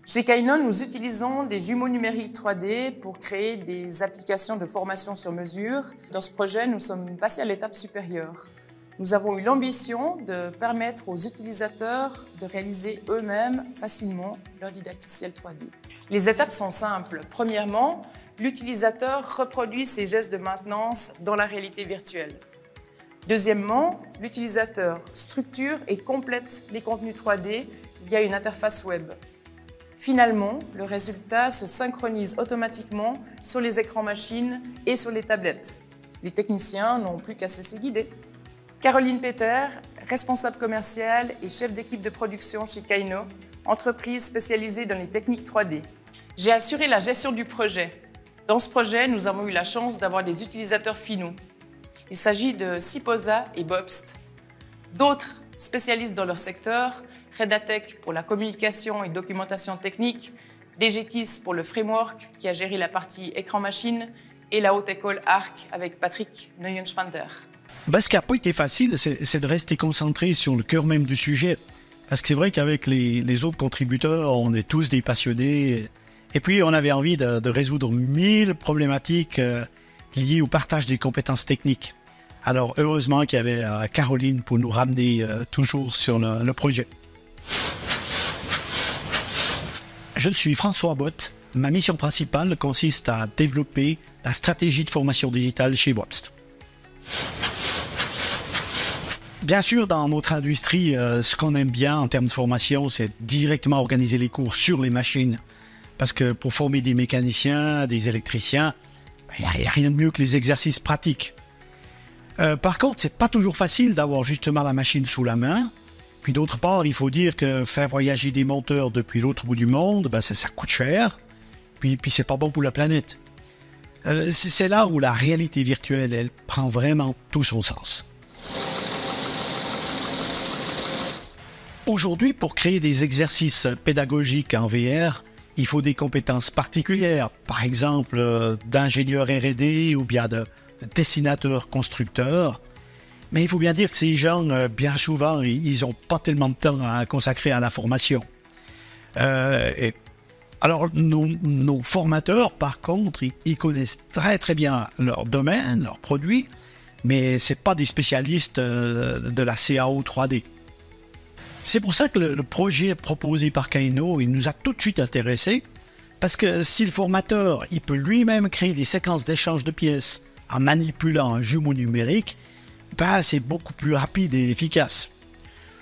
Chez Kainos, nous utilisons des jumeaux numériques 3D pour créer des applications de formation sur mesure. Dans ce projet, nous sommes passés à l'étape supérieure. Nous avons eu l'ambition de permettre aux utilisateurs de réaliser eux-mêmes facilement leur didacticiel 3D. Les étapes sont simples. Premièrement, l'utilisateur reproduit ses gestes de maintenance dans la réalité virtuelle. Deuxièmement, l'utilisateur structure et complète les contenus 3D via une interface web. Finalement, le résultat se synchronise automatiquement sur les écrans machines et sur les tablettes. Les techniciens n'ont plus qu'à se laisser guider. Caroline Peter, responsable commerciale et chef d'équipe de production chez Kainos, entreprise spécialisée dans les techniques 3D. J'ai assuré la gestion du projet. Dans ce projet, nous avons eu la chance d'avoir des utilisateurs finaux. Il s'agit de Siposa et Bobst. D'autres spécialistes dans leur secteur, Redatech pour la communication et documentation technique, DGTIS pour le framework qui a géré la partie écran-machine et la haute école ARC avec Patrick Neuenschwander. Ce qui n'a pas été facile, c'est de rester concentré sur le cœur même du sujet. Parce que c'est vrai qu'avec les autres contributeurs, on est tous des passionnés. Et puis, on avait envie de résoudre 1000 problématiques liées au partage des compétences techniques. Alors, heureusement qu'il y avait Caroline pour nous ramener toujours sur le projet. Je suis François Bott. Ma mission principale consiste à développer la stratégie de formation digitale chez Bobst. Bien sûr, dans notre industrie, ce qu'on aime bien en termes de formation, c'est directement organiser les cours sur les machines. Parce que pour former des mécaniciens, des électriciens, il n'y a rien de mieux que les exercices pratiques. Par contre, c'est pas toujours facile d'avoir justement la machine sous la main. Puis d'autre part, il faut dire que faire voyager des monteurs depuis l'autre bout du monde, ça coûte cher. Puis c'est pas bon pour la planète. C'est là où la réalité virtuelle, elle prend vraiment tout son sens. Aujourd'hui, pour créer des exercices pédagogiques en VR, il faut des compétences particulières, par exemple d'ingénieur R&D ou bien de dessinateur constructeur. Mais il faut bien dire que ces gens, bien souvent, ils n'ont pas tellement de temps à consacrer à la formation. Alors, nos formateurs, par contre, ils connaissent très très bien leur domaine, leurs produits, mais c'est pas des spécialistes de la CAO 3D. C'est pour ça que le projet proposé par Kainos, il nous a tout de suite intéressés, parce que si le formateur, il peut lui-même créer des séquences d'échange de pièces en manipulant un jumeau numérique, c'est beaucoup plus rapide et efficace.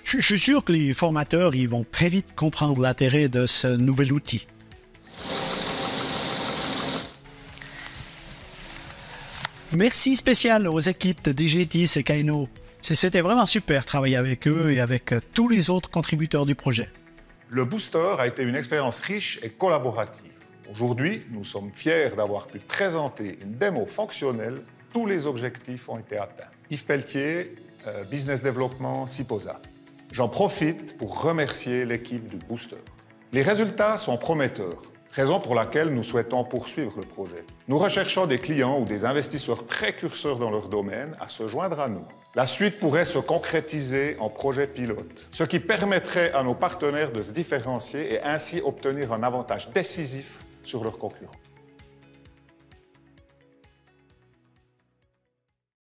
Je suis sûr que les formateurs, ils vont très vite comprendre l'intérêt de ce nouvel outil. Merci spécial aux équipes de DGTIS et Kainos. C'était vraiment super de travailler avec eux et avec tous les autres contributeurs du projet. Le Booster a été une expérience riche et collaborative. Aujourd'hui, nous sommes fiers d'avoir pu présenter une démo fonctionnelle. Tous les objectifs ont été atteints. Yves Pelletier, Business Development, Siposa. J'en profite pour remercier l'équipe du Booster. Les résultats sont prometteurs, raison pour laquelle nous souhaitons poursuivre le projet. Nous recherchons des clients ou des investisseurs précurseurs dans leur domaine à se joindre à nous. La suite pourrait se concrétiser en projet pilote, ce qui permettrait à nos partenaires de se différencier et ainsi obtenir un avantage décisif sur leurs concurrents.